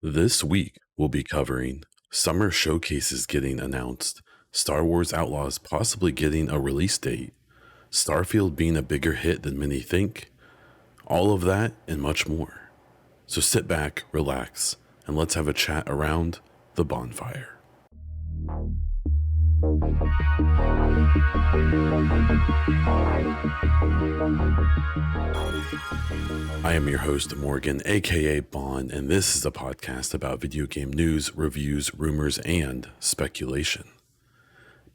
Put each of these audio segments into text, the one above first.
This week, we'll be covering summer showcases getting announced, Star Wars Outlaws possibly getting a release date, Starfield being a bigger hit than many think, all of that and much more. So sit back, relax, and let's have a chat around the bonfire. I am your host, Morgan, aka Bon, and this is a podcast about video game news, reviews, rumors, and speculation.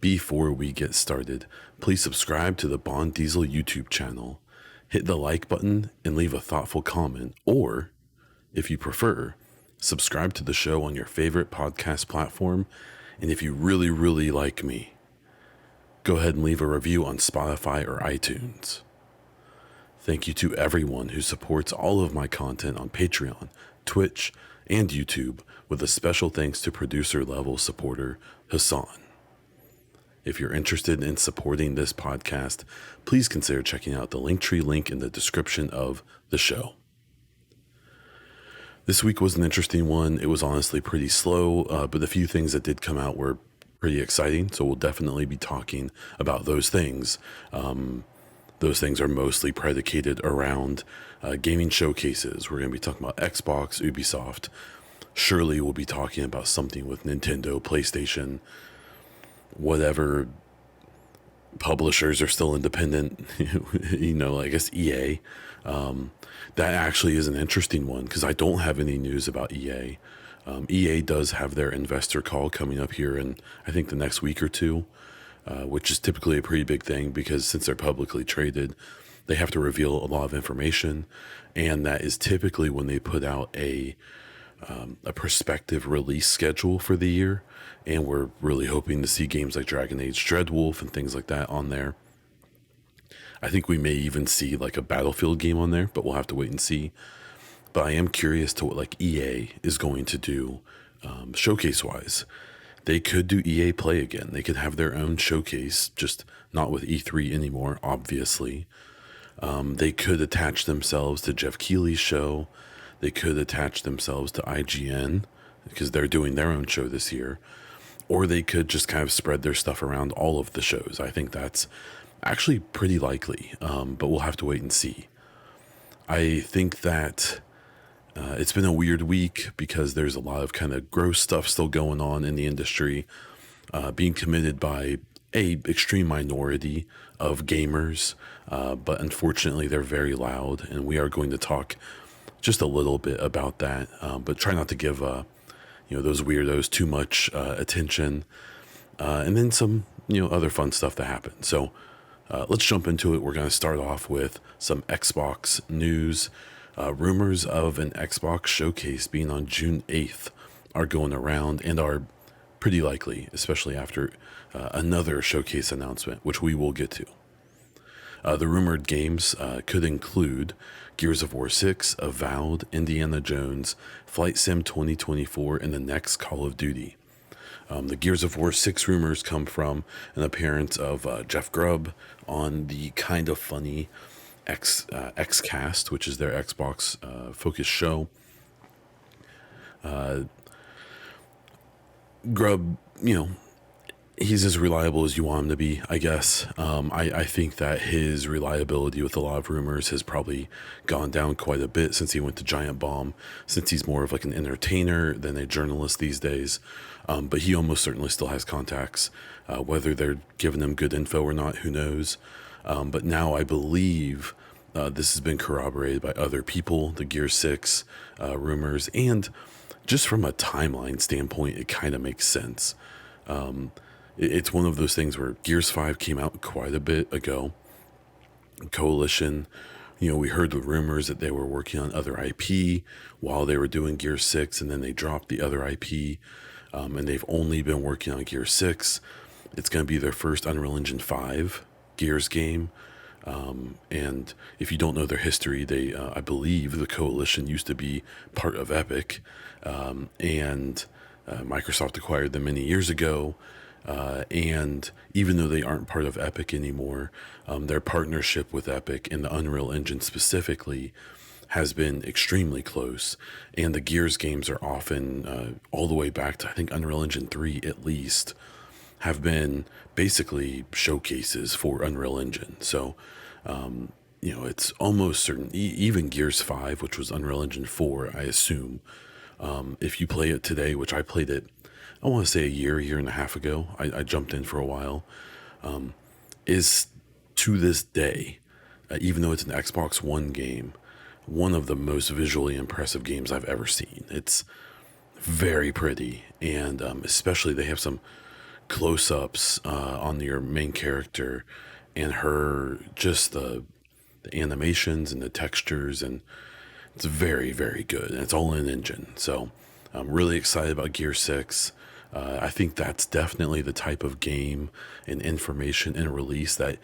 Before we get started, please subscribe to the Bon Diesel YouTube channel, hit the like button, and leave a thoughtful comment, or, if you prefer, subscribe to the show on your favorite podcast platform, and if you really like me, go ahead and leave a review on Spotify or iTunes. Thank you to everyone who supports all of my content on Patreon, Twitch, and YouTube, with a special thanks to producer level supporter Hassan. If you're interested in supporting this podcast, please consider checking out the Linktree link in the description of the show. This week was an interesting one. It was honestly pretty slow, but the few things that did come out were pretty exciting, so we'll definitely be talking about those things. Those things are mostly predicated around gaming showcases. We're going to be talking about Xbox, Ubisoft. Surely we'll be talking about something with Nintendo, PlayStation, whatever publishers are still independent, I guess EA. That actually is an interesting one because I don't have any news about EA. EA does have their investor call coming up here in, I think, the next week or two, which is typically a pretty big thing because since they're publicly traded, they have to reveal a lot of information. And that is typically when they put out a prospective release schedule for the year. And we're really hoping to see games like Dragon Age Dreadwolf and things like that on there. I think we may even see like a Battlefield game on there, but we'll have to wait and see. But I am curious to what like EA is going to do showcase wise. They could do EA Play again. They could have their own showcase, just not with E3 anymore, obviously. They could attach themselves to Jeff Keighley's show. They could attach themselves to IGN because they're doing their own show this year. Or they could just kind of spread their stuff around all of the shows. I think that's actually pretty likely, but we'll have to wait and see. I think that it's been a weird week because there's a lot of kind of gross stuff still going on in the industry, being committed by a extreme minority of gamers, but unfortunately they're very loud, and we are going to talk just a little bit about that, but try not to give those weirdos too much attention, and then some other fun stuff that happened. So let's jump into it. We're going to start off with some Xbox news. Rumors of an Xbox showcase being on June 8th are going around and are pretty likely, especially after another showcase announcement, which we will get to. The rumored games could include Gears of War 6, Avowed, Indiana Jones, Flight Sim 2024, and the next Call of Duty. The Gears of War 6 rumors come from an appearance of Jeff Grubb on the kind of funny Xcast, which is their Xbox focused show. Grubb, he's as reliable as you want him to be, I guess. I think that his reliability with a lot of rumors has probably gone down quite a bit since he went to Giant Bomb, since he's more of like an entertainer than a journalist these days. But he almost certainly still has contacts. Whether they're giving him good info or not, who knows? But now I believe this has been corroborated by other people, the Gear 6 rumors, and just from a timeline standpoint, it kind of makes sense. It's one of those things where Gears 5 came out quite a bit ago. Coalition, we heard the rumors that they were working on other IP while they were doing Gear 6, and then they dropped the other IP, and they've only been working on Gear 6. It's going to be their first Unreal Engine 5 Gears game. And if you don't know their history, I believe the Coalition used to be part of Epic, and Microsoft acquired them many years ago. And even though they aren't part of Epic anymore, their partnership with Epic and the Unreal Engine specifically has been extremely close, and the Gears games are often all the way back to I think Unreal Engine 3 at least have been basically showcases for Unreal Engine. So, it's almost certain, even Gears 5, which was Unreal Engine 4, I assume, if you play it today, which I played it, I want to say a year and a half ago, I jumped in for a while, is to this day, even though it's an Xbox One game, one of the most visually impressive games I've ever seen. It's very pretty, and especially they have some close-ups on your main character and her, just the animations and the textures, and it's very, very good. And it's all in engine. So I'm really excited about Gear 6. I think that's definitely the type of game and information and release that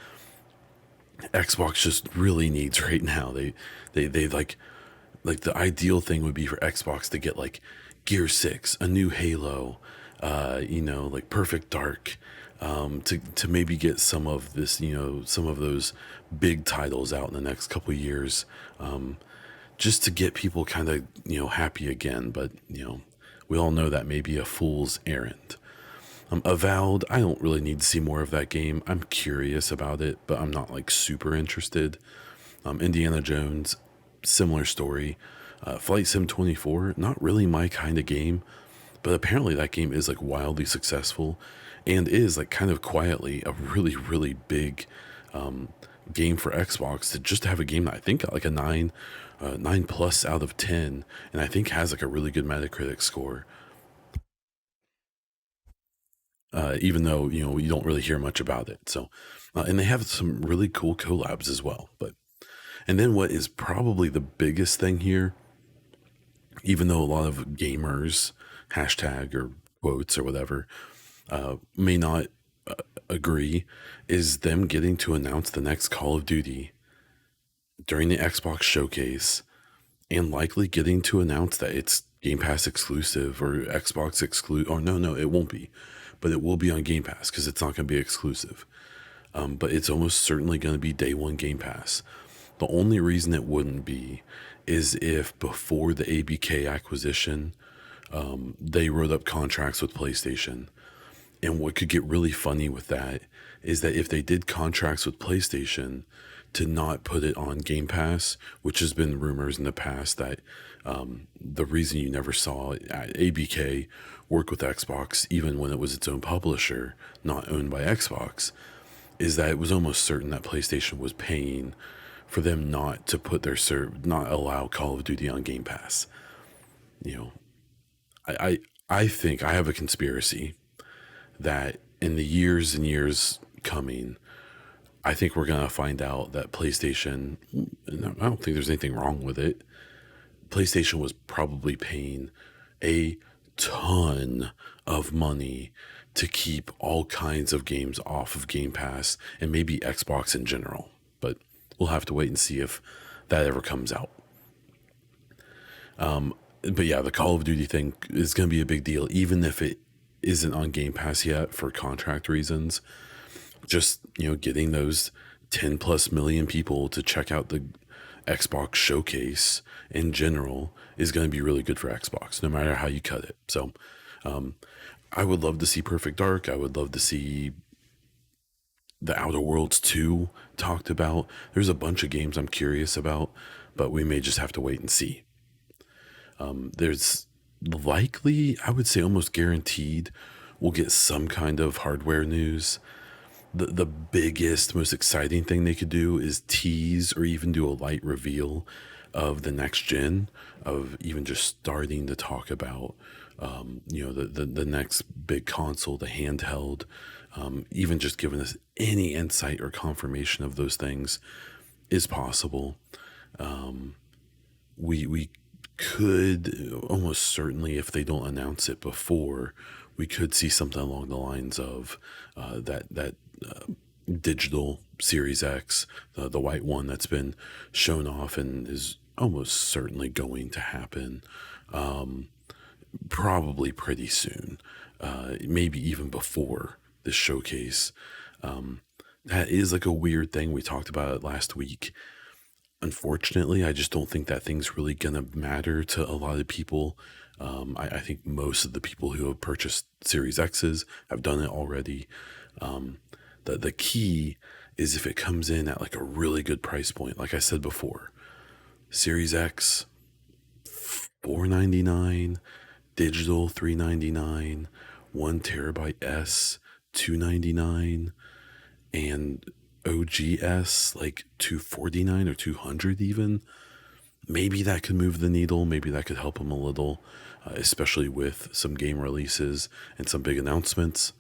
Xbox just really needs right now. They like the ideal thing would be for Xbox to get like Gear 6, a new Halo, like Perfect Dark, to maybe get some of this, some of those big titles out in the next couple of years, just to get people kind of, happy again. But, we all know that may be a fool's errand. Avowed, I don't really need to see more of that game. I'm curious about it, but I'm not like super interested. Indiana Jones, similar story. Flight Sim 24, not really my kind of game, but apparently that game is like wildly successful and is like kind of quietly a really, really big game for Xbox, to just have a game that I think got like a 9 plus out of 10, and I think has like a really good Metacritic score. Even though, you don't really hear much about it. So, and they have some really cool collabs as well. But, and then what is probably the biggest thing here, even though a lot of gamers, hashtag or quotes or whatever, may not agree, is them getting to announce the next Call of Duty during the Xbox showcase, and likely getting to announce that it's Game Pass exclusive or Xbox exclusive. Or no, it won't be, but it will be on Game Pass because it's not going to be exclusive. But it's almost certainly going to be day one Game Pass. The only reason it wouldn't be is if before the ABK acquisition, they wrote up contracts with PlayStation. And what could get really funny with that is that if they did contracts with PlayStation to not put it on Game Pass, which has been rumors in the past that the reason you never saw ABK work with Xbox, even when it was its own publisher, not owned by Xbox, is that it was almost certain that PlayStation was paying for them not to put not allow Call of Duty on Game Pass. You know, I think I have a conspiracy that in the years and years coming, I think we're going to find out that PlayStation, and I don't think there's anything wrong with it, PlayStation was probably paying a ton of money to keep all kinds of games off of Game Pass, and maybe Xbox in general. But we'll have to wait and see if that ever comes out. But yeah, the Call of Duty thing is going to be a big deal, even if it isn't on Game Pass yet for contract reasons. Just, getting those 10 plus million people to check out the Xbox showcase in general is going to be really good for Xbox, no matter how you cut it. So, I would love to see Perfect Dark. I would love to see the Outer Worlds 2 talked about. There's a bunch of games I'm curious about, but we may just have to wait and see. There's likely, I would say almost guaranteed, we'll get some kind of hardware news. The biggest, most exciting thing they could do is tease or even do a light reveal of the next gen, of even just starting to talk about, the next big console, the handheld, even just giving us any insight or confirmation of those things is possible. We could almost certainly, if they don't announce it before, we could see something along the lines of that digital Series X, the white one that's been shown off and is almost certainly going to happen, probably pretty soon, maybe even before this showcase. That is like a weird thing. We talked about it last week. Unfortunately, I just don't think that thing's really gonna matter to a lot of people. I think most of the people who have purchased Series X's have done it already. Um, the key is if it comes in at like a really good price point. Like I said before, Series X 499, digital 399, 1 terabyte S 299, and OGS like 249 or 200 even. Maybe that could move the needle. Maybe that could help them a little, especially with some game releases and some big announcements.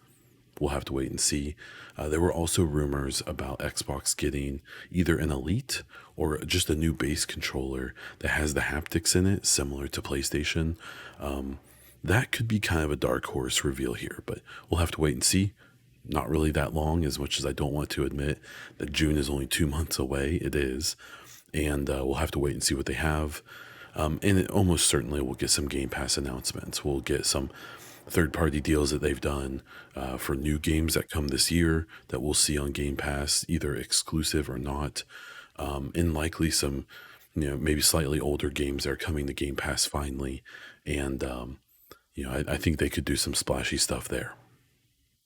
We'll have to wait and see. There were also rumors about Xbox getting either an Elite or just a new base controller that has the haptics in it, similar to PlayStation. That could be kind of a dark horse reveal here, but we'll have to wait and see. Not really that long, as much as I don't want to admit that June is only 2 months away. It is. And we'll have to wait and see what they have. And it almost certainly we'll get some Game Pass announcements. We'll get some third party deals that they've done for new games that come this year that we'll see on Game Pass, either exclusive or not. And likely some, maybe slightly older games that are coming to Game Pass finally. And, I think they could do some splashy stuff there.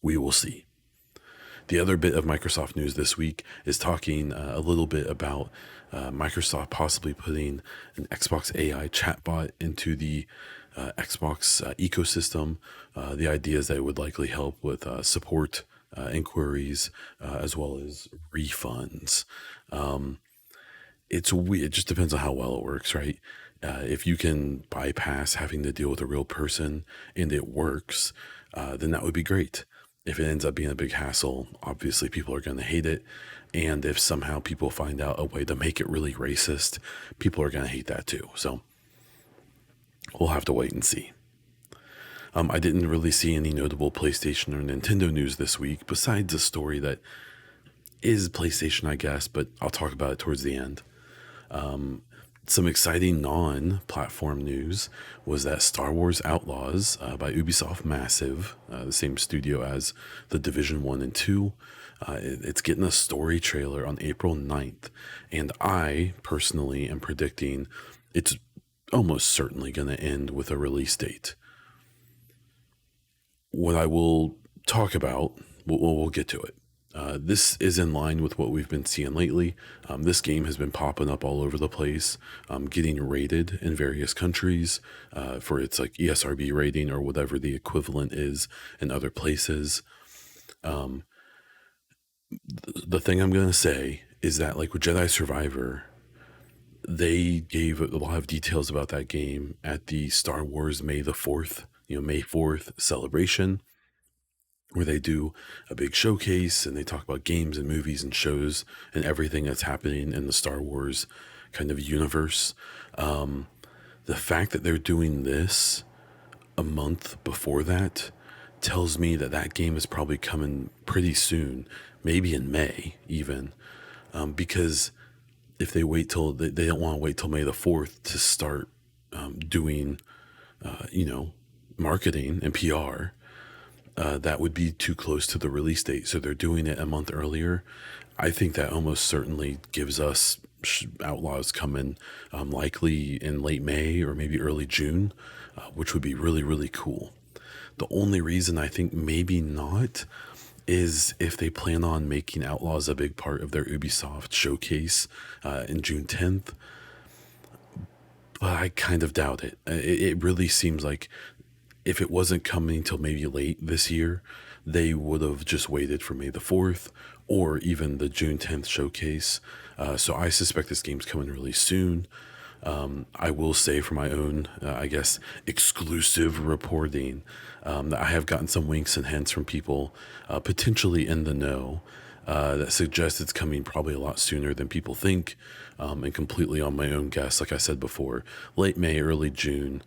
We will see. The other bit of Microsoft news this week is talking a little bit about Microsoft possibly putting an Xbox AI chatbot into the Xbox ecosystem. The idea is that it would likely help with support inquiries as well as refunds. It's weird. It just depends on how well it works, right? If you can bypass having to deal with a real person and it works, then that would be great. If it ends up being a big hassle, obviously people are going to hate it. And if somehow people find out a way to make it really racist, people are going to hate that too. So we'll have to wait and see. I didn't really see any notable PlayStation or Nintendo news this week, besides a story that is PlayStation, I guess, but I'll talk about it towards the end. Some exciting non-platform news was that Star Wars Outlaws by Ubisoft Massive, the same studio as The Division 1 and 2, it's getting a story trailer on April 9th. And I personally am predicting it's almost certainly going to end with a release date. What I will talk about, we'll get to it. This is in line with what we've been seeing lately. This game has been popping up all over the place, getting rated in various countries for its like ESRB rating or whatever the equivalent is in other places. The thing I'm going to say is that like with Jedi Survivor, they gave a lot of details about that game at the Star Wars May the 4th, May 4th celebration, where they do a big showcase and they talk about games and movies and shows and everything that's happening in the Star Wars kind of universe. The fact that they're doing this a month before that tells me that that game is probably coming pretty soon, maybe in May even, because if they wait till they don't want to wait till May the 4th to start doing, marketing and PR. That would be too close to the release date. So they're doing it a month earlier. I think that almost certainly gives us Outlaws coming likely in late May or maybe early June, which would be really, really cool. The only reason I think maybe not is if they plan on making Outlaws a big part of their Ubisoft showcase in June 10th. But I kind of doubt it. It really seems like if it wasn't coming till maybe late this year, they would have just waited for May the 4th or even the June 10th showcase. So I suspect this game's coming really soon. I will say for my own, I guess, exclusive reporting, that I have gotten some winks and hints from people potentially in the know that suggest it's coming probably a lot sooner than people think, and completely on my own guess. Like I said before, late May, early June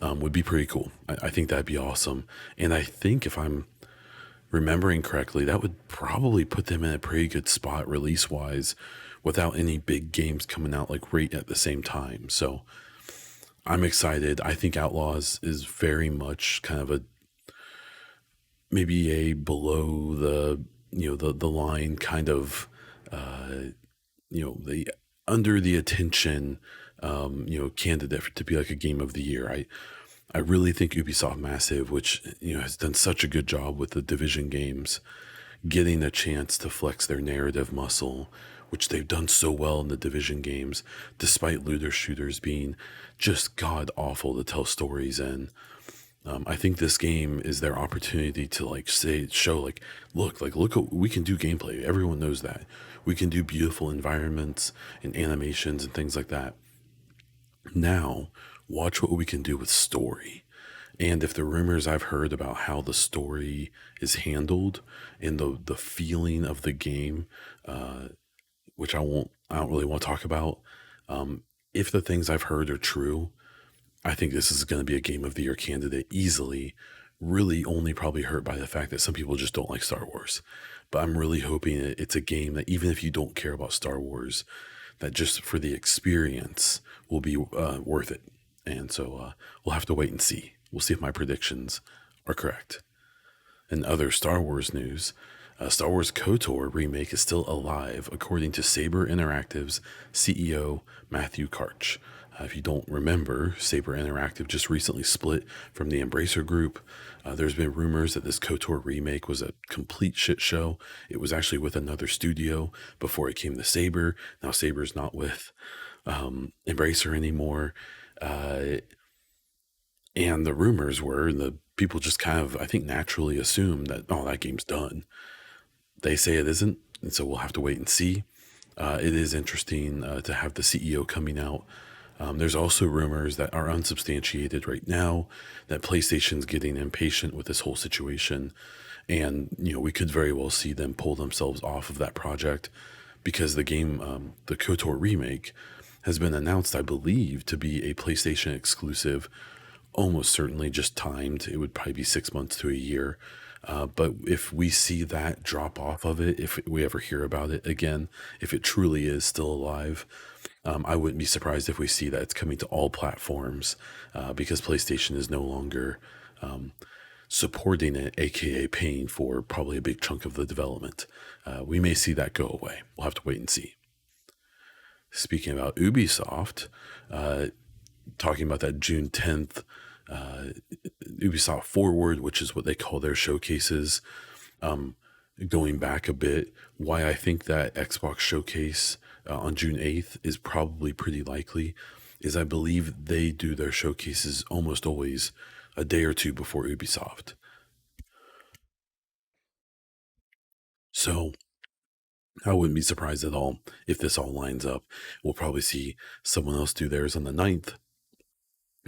would be pretty cool. I think that'd be awesome. And I think if I'm remembering correctly, that would probably put them in a pretty good spot release-wise without any big games coming out like right at the same time. So I'm excited. I think Outlaws is very much kind of a maybe a below the the line kind of the under the attention, candidate to be like a game of the year. I really think Ubisoft Massive, which has done such a good job with the Division games, getting a chance to flex their narrative muscle, which they've done so well in the Division games, despite looter shooters being just god awful to tell stories in. I think this game is their opportunity to show look what we can do gameplay. Everyone knows that we can do beautiful environments and animations and things like that. Now, watch what we can do with story. And if the rumors I've heard about how the story is handled and the feeling of the game, which I don't really want to talk about, if the things I've heard are true, I think this is going to be a game of the year candidate easily. Really, only probably hurt by the fact that some people just don't like Star Wars. But I'm really hoping it's a game that even if you don't care about Star Wars, that just for the experience will be worth it. And so we'll have to wait and see. We'll see if my predictions are correct. In other Star Wars news, Star Wars KOTOR remake is still alive, according to Saber Interactive's CEO Matthew Karch. If you don't remember, Saber Interactive just recently split from the Embracer Group. There's been rumors that this KOTOR remake was a complete shit show. It was actually with another studio before it came to Saber. Now Saber's not with Embracer anymore. And the rumors were, and the people just kind of, I think, naturally assume that, oh, that game's done. They say it isn't, and so we'll have to wait and see. It is interesting to have the CEO coming out. There's also rumors that are unsubstantiated right now that PlayStation's getting impatient with this whole situation. And, we could very well see them pull themselves off of that project because the game, the KOTOR remake, has been announced, I believe, to be a PlayStation exclusive, almost certainly just timed. It would probably be 6 months to a year. But if we see that drop off of it, if we ever hear about it again, if it truly is still alive, I wouldn't be surprised if we see that it's coming to all platforms because PlayStation is no longer supporting it, aka paying for probably a big chunk of the development. We may see that go away. We'll have to wait and see. Speaking about Ubisoft, talking about that June 10th Ubisoft Forward, which is what they call their showcases. Going back a bit, why I think that Xbox showcase on June 8th is probably pretty likely is I believe they do their showcases almost always a day or two before Ubisoft. So I wouldn't be surprised at all if this all lines up. We'll probably see someone else do theirs on the 9th.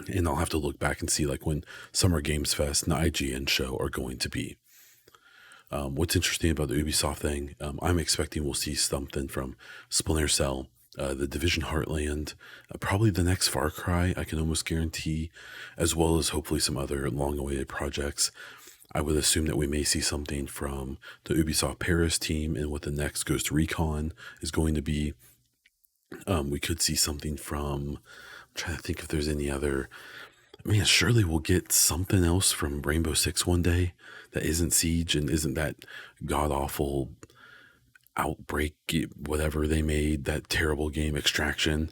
And I'll have to look back and see when Summer Games Fest and the IGN show are going to be. What's interesting about the Ubisoft thing, I'm expecting we'll see something from Splinter Cell, the Division Heartland, probably the next Far Cry, I can almost guarantee, as well as hopefully some other long-awaited projects. I would assume that we may see something from the Ubisoft Paris team and what the next Ghost Recon is going to be. We could see something from, I'm trying to think if there's any other. I mean, surely we'll get something else from Rainbow Six one day that isn't Siege and isn't that god awful Outbreak, whatever they made, that terrible game Extraction.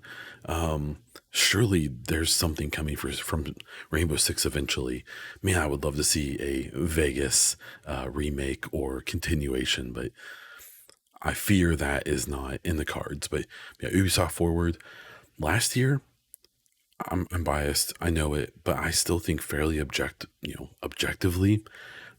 Surely there's something coming from Rainbow Six eventually. Man, I would love to see a Vegas remake or continuation, but I fear that is not in the cards. But yeah, Ubisoft Forward last year, I'm biased, I know it, but I still think fairly objectively,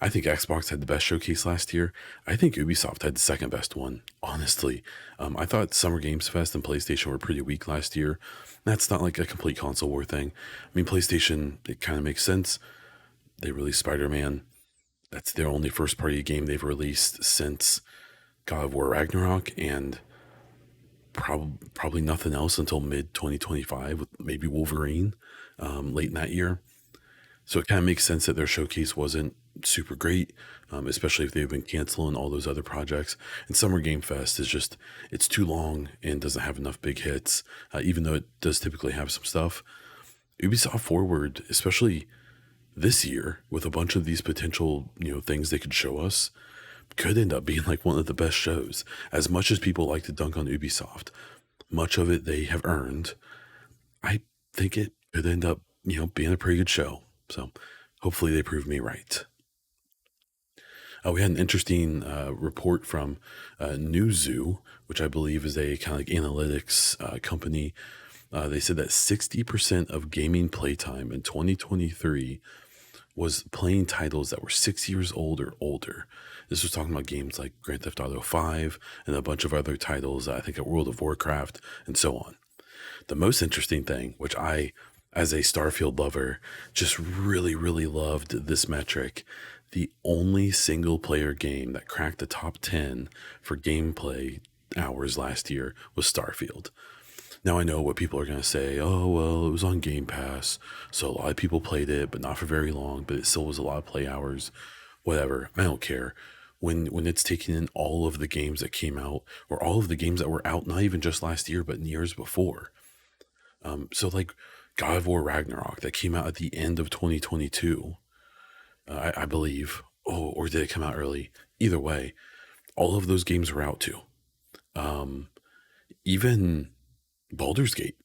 I think Xbox had the best showcase last year. I think Ubisoft had the second best one, honestly. I thought Summer Games Fest and PlayStation were pretty weak last year. That's not like a complete console war thing. I mean, PlayStation, it kind of makes sense. They released Spider-Man. That's their only first-party game they've released since God of War Ragnarok, and probably nothing else until mid-2025 with maybe Wolverine late in that year. So it kind of makes sense that their showcase wasn't super great, especially if they've been canceling all those other projects. And Summer Game Fest is just, it's too long and doesn't have enough big hits, even though it does typically have some stuff. Ubisoft Forward, especially this year, with a bunch of these potential, things they could show us, could end up being like one of the best shows. As much as people like to dunk on Ubisoft, Much of it they have earned. I think it could end up, being a pretty good show. So hopefully they prove me right. We had an interesting report from Newzoo, which I believe is a kind of like analytics company. They said that 60% of gaming playtime in 2023 was playing titles that were 6 years old or older. This was talking about games like Grand Theft Auto 5 and a bunch of other titles, I think at World of Warcraft and so on. The most interesting thing, which I, as a Starfield lover, just really, really loved this metric. The only single player game that cracked the top 10 for gameplay hours last year was Starfield. Now I know what people are going to say. Oh, well, it was on Game Pass. So a lot of people played it, but not for very long, but it still was a lot of play hours. Whatever. I don't care. When it's taking in all of the games that came out or all of the games that were out, not even just last year, but in years before. So like God of War Ragnarok that came out at the end of 2022, I believe. Oh, or did it come out early? Either way, all of those games were out too. Even Baldur's Gate,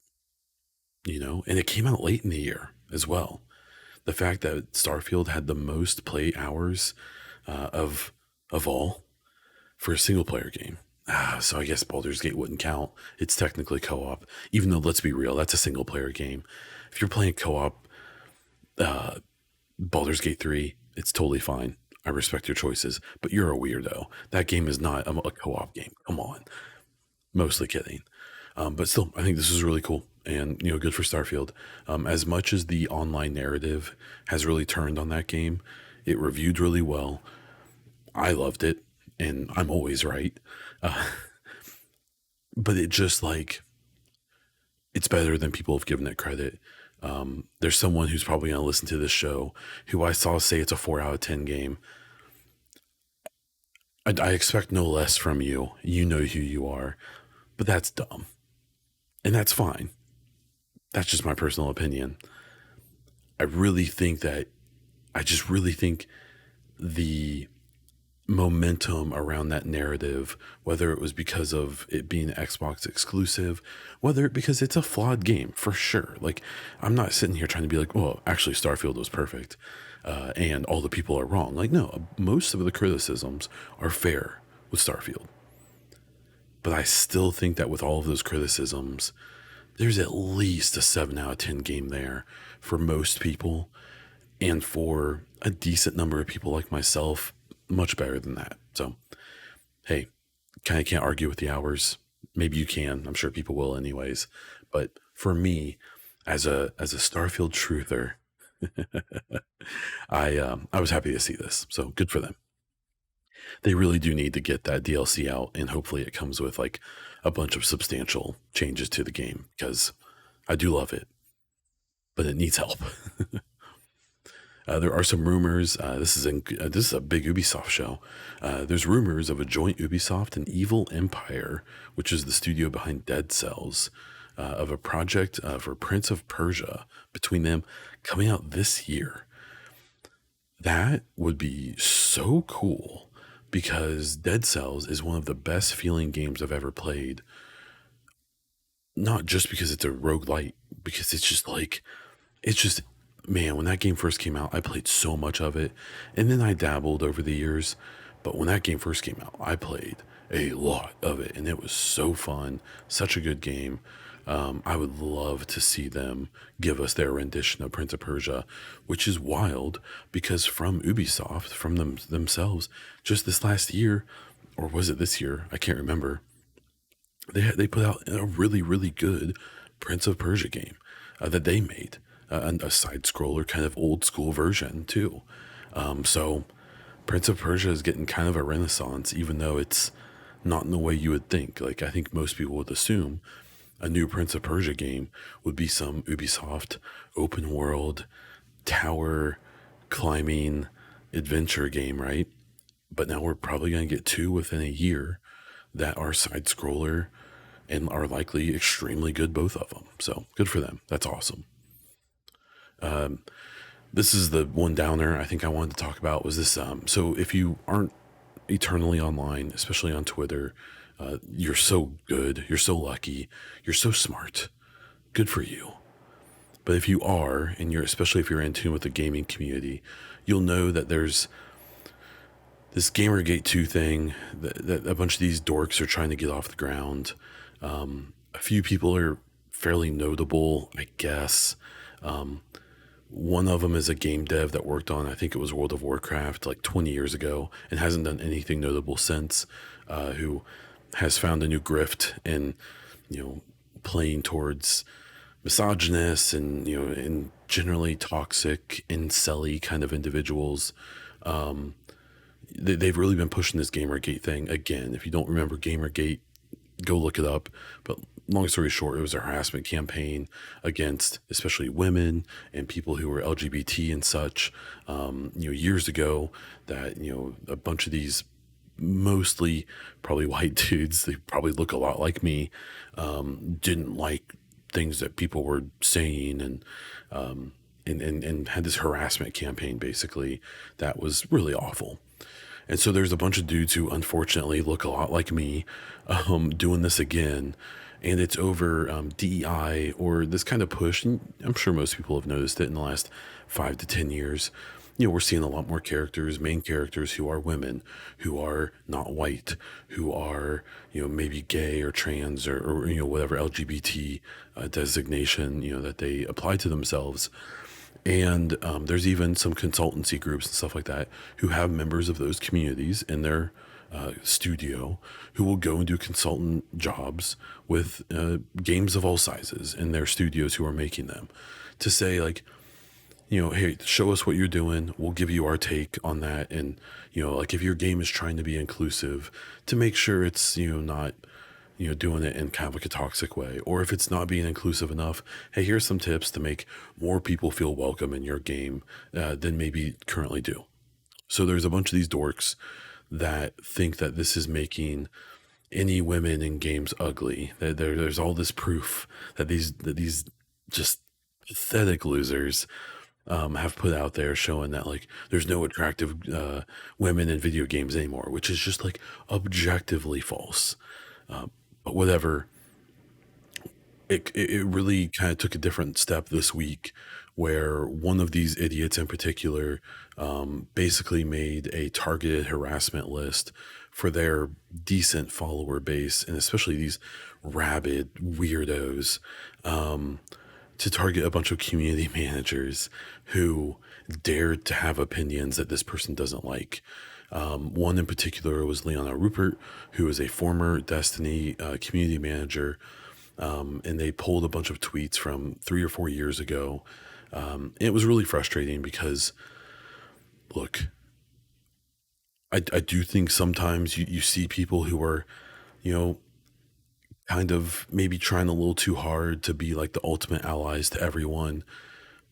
and it came out late in the year as well. The fact that Starfield had the most play hours of all for a single player game. So I guess Baldur's Gate wouldn't count. It's technically co-op, even though let's be real, that's a single player game. If you're playing co-op, Baldur's Gate 3, it's totally fine. I respect your choices, but you're a weirdo. That game is not a co-op game. Come on. Mostly kidding. But still, I think this is really cool and, good for Starfield. As much as the online narrative has really turned on that game, it reviewed really well. I loved it, and I'm always right. But it just like, it's better than people have given it credit. There's someone who's probably going to listen to this show who I saw say it's a 4 out of 10 game. I expect no less from you. You know who you are, but that's dumb. And that's fine. That's just my personal opinion. I just really think the momentum around that narrative, whether it was because of it being Xbox exclusive, whether because it's a flawed game for sure. Like, I'm not sitting here trying to be like, well, actually, Starfield was perfect, and all the people are wrong. Like, no, most of the criticisms are fair with Starfield. But I still think that with all of those criticisms, there's at least a 7 out of 10 game there for most people. And for a decent number of people like myself, much better than that. So, hey, kind of can't argue with the hours. Maybe you can. I'm sure people will anyways. But for me, as a Starfield truther, I was happy to see this. So good for them. They really do need to get that DLC out, and hopefully it comes with like a bunch of substantial changes to the game because I do love it, but it needs help. There are some rumors. This is a big Ubisoft show. There's rumors of a joint Ubisoft and Evil Empire, which is the studio behind Dead Cells, of a project for Prince of Persia between them coming out this year. That would be so cool because Dead Cells is one of the best feeling games I've ever played. Not just because it's a roguelite, because it's just, man, when that game first came out, I played so much of it. And then I dabbled over the years. But when that game first came out, I played a lot of it. And it was so fun. Such a good game. I would love to see them give us their rendition of Prince of Persia, which is wild because from Ubisoft, from themselves, just this last year, or was it this year? I can't remember. They put out a really, really good Prince of Persia game that they made, a side scroller kind of old school version too. So Prince of Persia is getting kind of a renaissance, even though it's not in the way you would think. Like, I think most people would assume a new Prince of Persia game would be some Ubisoft open world tower climbing adventure game, right? But now we're probably going to get two within a year that are side scroller and are likely extremely good, both of them. So good for them. That's awesome. This is the one downer I think I wanted to talk about was this. So if you aren't eternally online, especially on Twitter, You're so good. You're so lucky. You're so smart. Good for you. But if you are, and you're especially if you're in tune with the gaming community, you'll know that there's this Gamergate 2 thing that a bunch of these dorks are trying to get off the ground. A few people are fairly notable, I guess. One of them is a game dev that worked on, I think it was World of Warcraft, like 20 years ago, and hasn't done anything notable since. Who has found a new grift in, you know, playing towards misogynists and and generally toxic, incelly kind of individuals. They've really been pushing this Gamergate thing again. If you don't remember Gamergate, go look it up. But long story short, it was a harassment campaign against especially women and people who were LGBT and such. Years ago, that a bunch of these mostly probably white dudes, they probably look a lot like me, didn't like things that people were saying and had this harassment campaign basically that was really awful. And so there's a bunch of dudes who unfortunately look a lot like me, doing this again. And it's over DEI or this kind of push. And I'm sure most people have noticed it in the last 5 to 10 years. We're seeing a lot more characters, main characters who are women, who are not white, who are, maybe gay or trans or whatever LGBT designation, that they apply to themselves. And there's even some consultancy groups and stuff like that who have members of those communities in their studio who will go and do consultant jobs with games of all sizes in their studios who are making them to say, like, hey, show us what you're doing. We'll give you our take on that. And, like if your game is trying to be inclusive, to make sure it's, not doing it in kind of like a toxic way. Or if it's not being inclusive enough, hey, here's some tips to make more people feel welcome in your game than maybe currently do. So there's a bunch of these dorks that think that this is making any women in games ugly. That there's all this proof that these just pathetic losers have put out there showing that like there's no attractive women in video games anymore, which is just like objectively false. But whatever, it really kind of took a different step this week where one of these idiots in particular basically made a targeted harassment list for their decent follower base, and especially these rabid weirdos, to target a bunch of community managers who dared to have opinions that this person doesn't like. One in particular was Leona Rupert, who is a former Destiny community manager, and they pulled a bunch of tweets from 3 or 4 years ago. It was really frustrating because, look, I do think sometimes you see people who are, you know, kind of maybe trying a little too hard to be like the ultimate allies to everyone.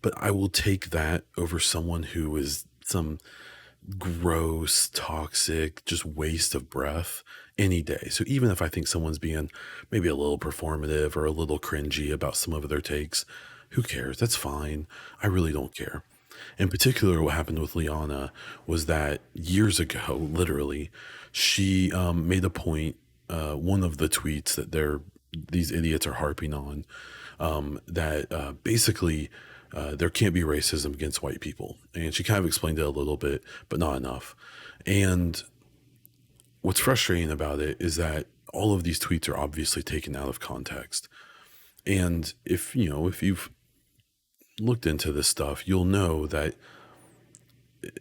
But I will take that over someone who is some gross, toxic, just waste of breath any day. So even if I think someone's being maybe a little performative or a little cringy about some of their takes, who cares? That's fine. I really don't care. In particular, what happened with Liana was that years ago, literally, she made a point. One of the tweets that these idiots are harping on, that basically there can't be racism against white people, and she kind of explained it a little bit, but not enough. And what's frustrating about it is that all of these tweets are obviously taken out of context. And if you've looked into this stuff, you'll know that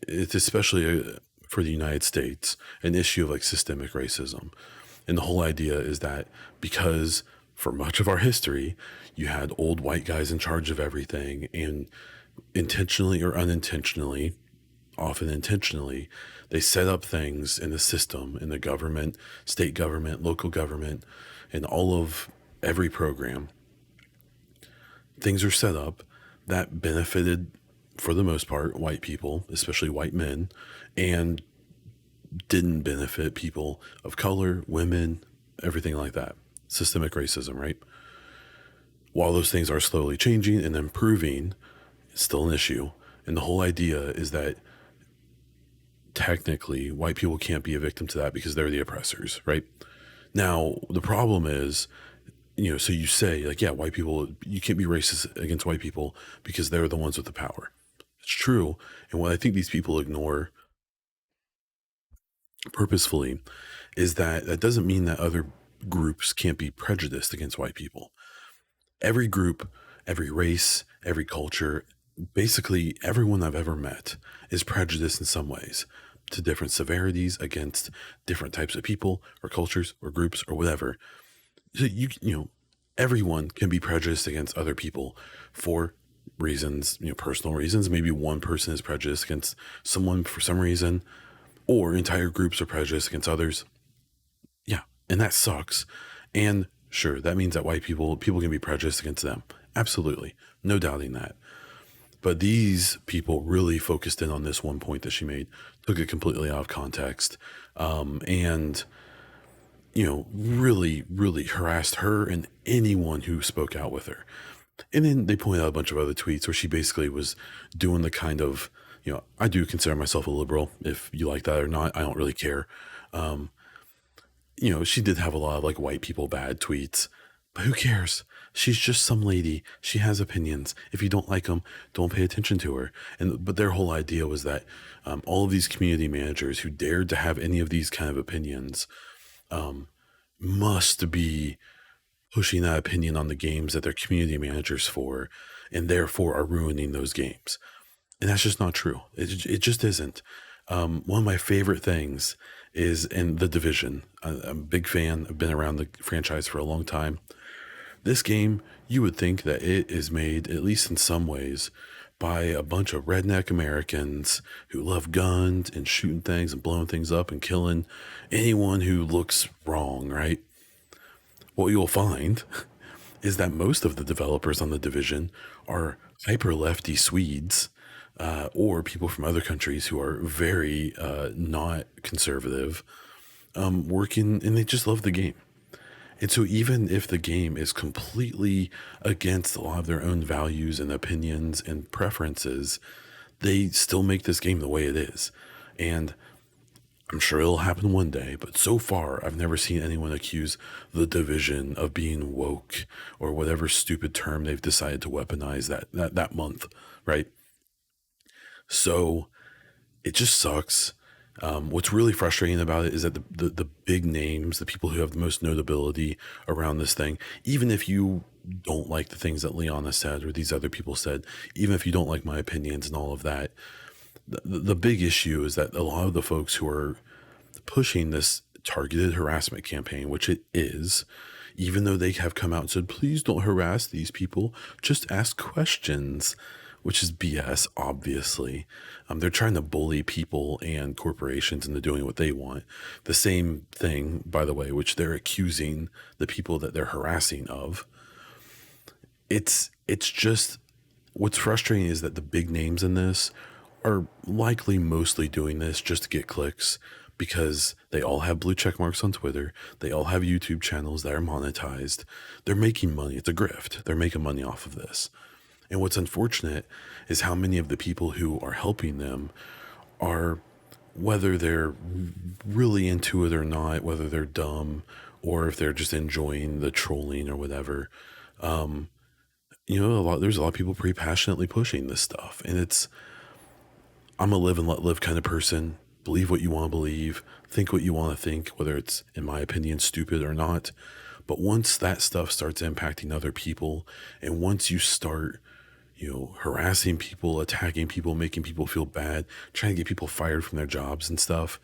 it's especially for the United States an issue of like systemic racism. And the whole idea is that because for much of our history, you had old white guys in charge of everything, and intentionally or unintentionally, often intentionally, they set up things in the system, in the government, state government, local government, and all of every program. Things are set up that benefited, for the most part, white people, especially white men, and didn't benefit people of color, women, everything like that. Systemic racism, right? While those things are slowly changing and improving, it's still an issue. And the whole idea is that technically white people can't be a victim to that because they're the oppressors, right? Now, the problem is, so you say, like, yeah, white people, you can't be racist against white people because they're the ones with the power. It's true. And what I think these people ignore purposefully is that that doesn't mean that other groups can't be prejudiced against white people. Every group, every race, every culture, basically everyone I've ever met is prejudiced in some ways to different severities against different types of people or cultures or groups or whatever. So everyone can be prejudiced against other people for reasons, personal reasons. Maybe one person is prejudiced against someone for some reason, or entire groups are prejudiced against others. Yeah, and that sucks. And sure, that means that white people can be prejudiced against them. Absolutely, no doubting that. But these people really focused in on this one point that she made, took it completely out of context, and really, really harassed her and anyone who spoke out with her. And then they pointed out a bunch of other tweets where she basically was doing the kind of, I do consider myself a liberal. If you like that or not, I don't really care. Um, she did have a lot of like white people bad tweets, but who cares? She's just some lady. She has opinions. If you don't like them, don't pay attention to her. But their whole idea was that all of these community managers who dared to have any of these kind of opinions must be pushing that opinion on the games that they're community managers for, and therefore are ruining those games. And that's just not true. It just isn't. One of my favorite things is in The Division. I'm a big fan. I've been around the franchise for a long time. This game, you would think that it is made, at least in some ways, by a bunch of redneck Americans who love guns and shooting things and blowing things up and killing anyone who looks wrong, right? What you'll find is that most of the developers on The Division are hyper lefty Swedes, or people from other countries who are very not conservative, working, and they just love the game. And so, even if the game is completely against a lot of their own values and opinions and preferences, they still make this game the way it is. And I'm sure it'll happen one day, but so far, I've never seen anyone accuse The Division of being woke or whatever stupid term they've decided to weaponize that month, right? So it just sucks. What's really frustrating about it is that the big names, the people who have the most notability around this thing, even if you don't like the things that Liana said or these other people said, even if you don't like my opinions and all of that, the big issue is that a lot of the folks who are pushing this targeted harassment campaign, which it is, even though they have come out and said, please don't harass these people, just ask questions, which is BS, obviously. They're trying to bully people and corporations into doing what they want. The same thing, by the way, which they're accusing the people that they're harassing of. It's just, what's frustrating is that the big names in this are likely mostly doing this just to get clicks, because they all have blue check marks on Twitter. They all have YouTube channels that are monetized. They're making money. It's a grift. They're making money off of this. And what's unfortunate is how many of the people who are helping them are, whether they're really into it or not, whether they're dumb or if they're just enjoying the trolling or whatever, there's a lot of people pretty passionately pushing this stuff. And I'm a live and let live kind of person. Believe what you want to believe, think what you want to think, whether it's, in my opinion, stupid or not. But once that stuff starts impacting other people, and once you start, harassing people, attacking people, making people feel bad, trying to get people fired from their jobs and stuff,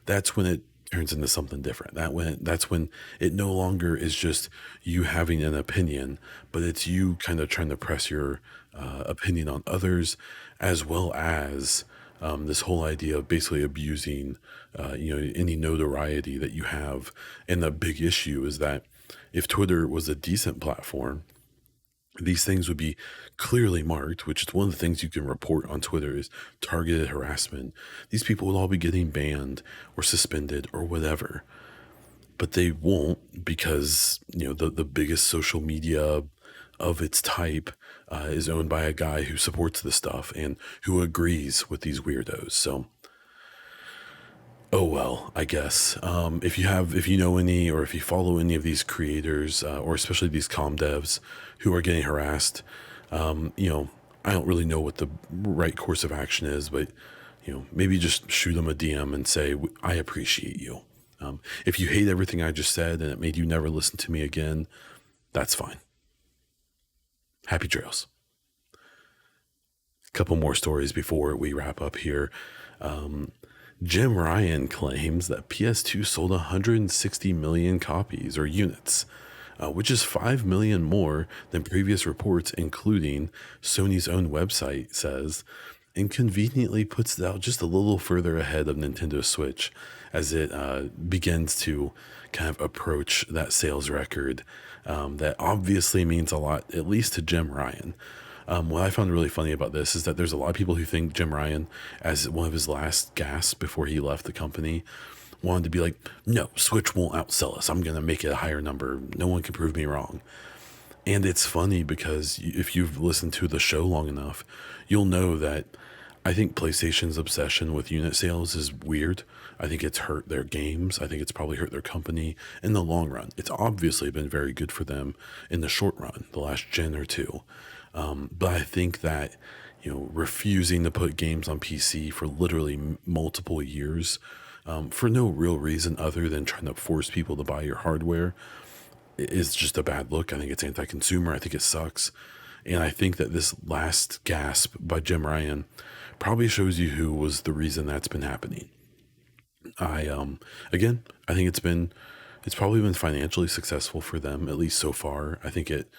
that's when it turns into something different. That's when it no longer is just you having an opinion, but it's you kind of trying to press your opinion on others, as well as this whole idea of basically abusing, any notoriety that you have. And the big issue is that if Twitter was a decent platform, these things would be clearly marked, which is one of the things you can report on Twitter is targeted harassment. These people would all be getting banned or suspended or whatever, but they won't, because, the biggest social media of its type is owned by a guy who supports this stuff and who agrees with these weirdos. So Oh well, I guess. If you know any, or if you follow any of these creators, or especially these com devs who are getting harassed, you know, I don't really know what the right course of action is, but maybe just shoot them a DM and say, "I appreciate you." If you hate everything I just said and it made you never listen to me again, that's fine. Happy trails. A couple more stories before we wrap up here. Jim Ryan claims that PS2 sold 160 million copies or units, which is 5 million more than previous reports, including Sony's own website says, and conveniently puts it out just a little further ahead of Nintendo Switch as it begins to kind of approach that sales record. That obviously means a lot, at least to Jim Ryan. What I found really funny about this is that there's a lot of people who think Jim Ryan, as one of his last gasps before he left the company, wanted to be like, no, Switch won't outsell us. I'm going to make it a higher number. No one can prove me wrong. And it's funny because if you've listened to the show long enough, you'll know that I think PlayStation's obsession with unit sales is weird. I think it's hurt their games. I think it's probably hurt their company in the long run. It's obviously been very good for them in the short run, the last gen or two. But I think that, refusing to put games on PC for literally multiple years, for no real reason other than trying to force people to buy your hardware, is just a bad look. I think it's anti-consumer. I think it sucks. And I think that this last gasp by Jim Ryan probably shows you who was the reason that's been happening. Again, I think it's probably been financially successful for them, at least so far. I think it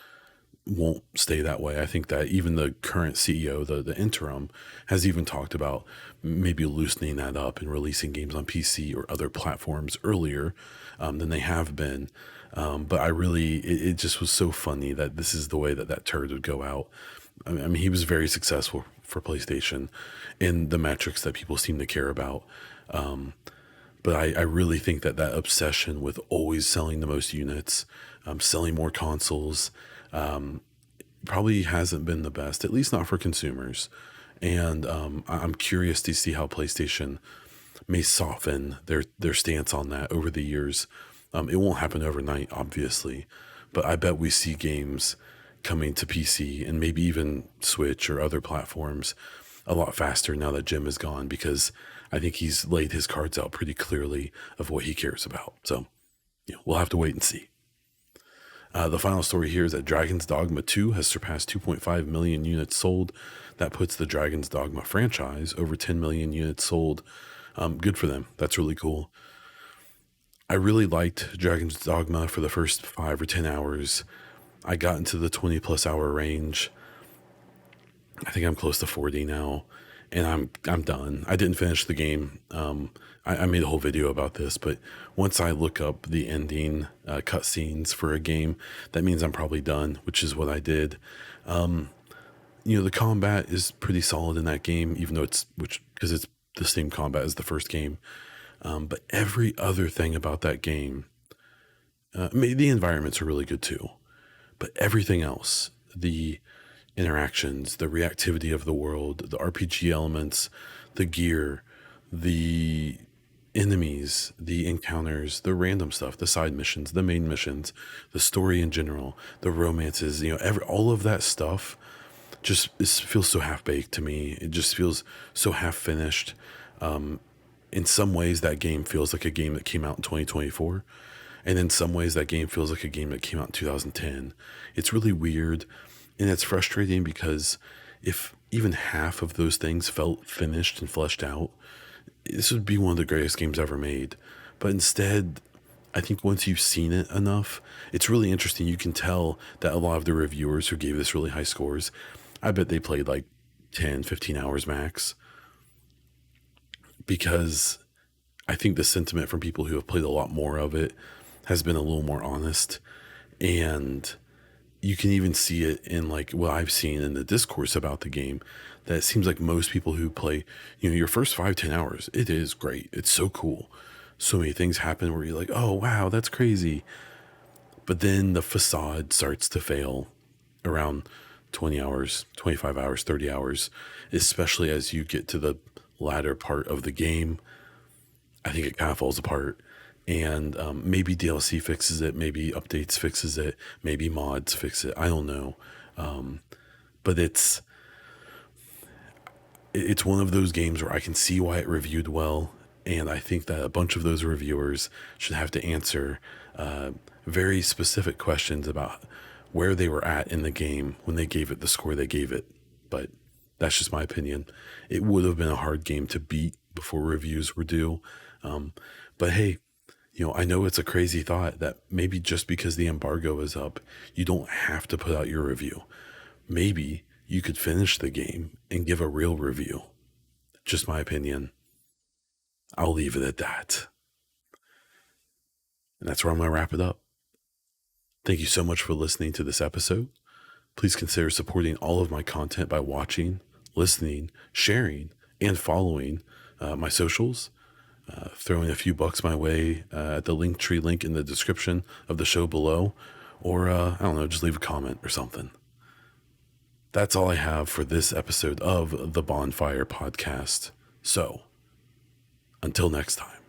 won't stay that way. I think that even the current CEO, the interim, has even talked about maybe loosening that up and releasing games on PC or other platforms earlier than they have been. But it just was so funny that this is the way that turd would go out. I mean, he was very successful for PlayStation in the metrics that people seem to care about. But I really think that obsession with always selling the most units, selling more consoles, probably hasn't been the best, at least not for consumers. And I'm curious to see how PlayStation may soften their stance on that over the years. It won't happen overnight, obviously, but I bet we see games coming to PC and maybe even Switch or other platforms a lot faster now that Jim is gone, because I think he's laid his cards out pretty clearly of what he cares about. So, we'll have to wait and see. The final story here is that Dragon's Dogma 2 has surpassed 2.5 million units sold. That puts the Dragon's Dogma franchise over 10 million units sold. Good for them. That's really cool. I really liked Dragon's Dogma for the first 5 or 10 hours. I got into the 20 plus hour range. I think I'm close to 40 now, and I'm done. I didn't finish the game. I made a whole video about this, but once I look up the ending cutscenes for a game, that means I'm probably done, which is what I did. The combat is pretty solid in that game, even though because it's the same combat as the first game. But every other thing about that game, the environments are really good too, but everything else, the interactions, the reactivity of the world, the RPG elements, the gear, the enemies, the encounters, the random stuff, the side missions, the main missions, the story in general, the romances, all of that stuff just feels so half-baked to me. It just feels so half-finished. In some ways, that game feels like a game that came out in 2024. And in some ways, that game feels like a game that came out in 2010. It's really weird. And it's frustrating because if even half of those things felt finished and fleshed out, this would be one of the greatest games ever made. But instead, I think once you've seen it enough, it's really interesting. You can tell that a lot of the reviewers who gave this really high scores, I bet they played like 10, 15 hours max. Because I think the sentiment from people who have played a lot more of it has been a little more honest. And you can even see it in like what I've seen in the discourse about the game, that it seems like most people who play, your first 5-10 hours, it is great. It's so cool. So many things happen where you're like, oh, wow, that's crazy. But then the facade starts to fail around 20 hours, 25 hours, 30 hours, especially as you get to the latter part of the game. I think it kind of falls apart. And maybe DLC fixes it, maybe updates fixes it, maybe mods fix it. I don't know. But it's one of those games where I can see why it reviewed well, and I think that a bunch of those reviewers should have to answer very specific questions about where they were at in the game when they gave it the score they gave it. But that's just my opinion. It would have been a hard game to beat before reviews were due. But hey, I know it's a crazy thought that maybe just because the embargo is up, you don't have to put out your review. Maybe you could finish the game and give a real review. Just my opinion. I'll leave it at that. And that's where I'm going to wrap it up. Thank you so much for listening to this episode. Please consider supporting all of my content by watching, listening, sharing, and following my socials. Throwing a few bucks my way at the Linktree link in the description of the show below. Or, I don't know, just leave a comment or something. That's all I have for this episode of the Baunfire podcast. So, until next time.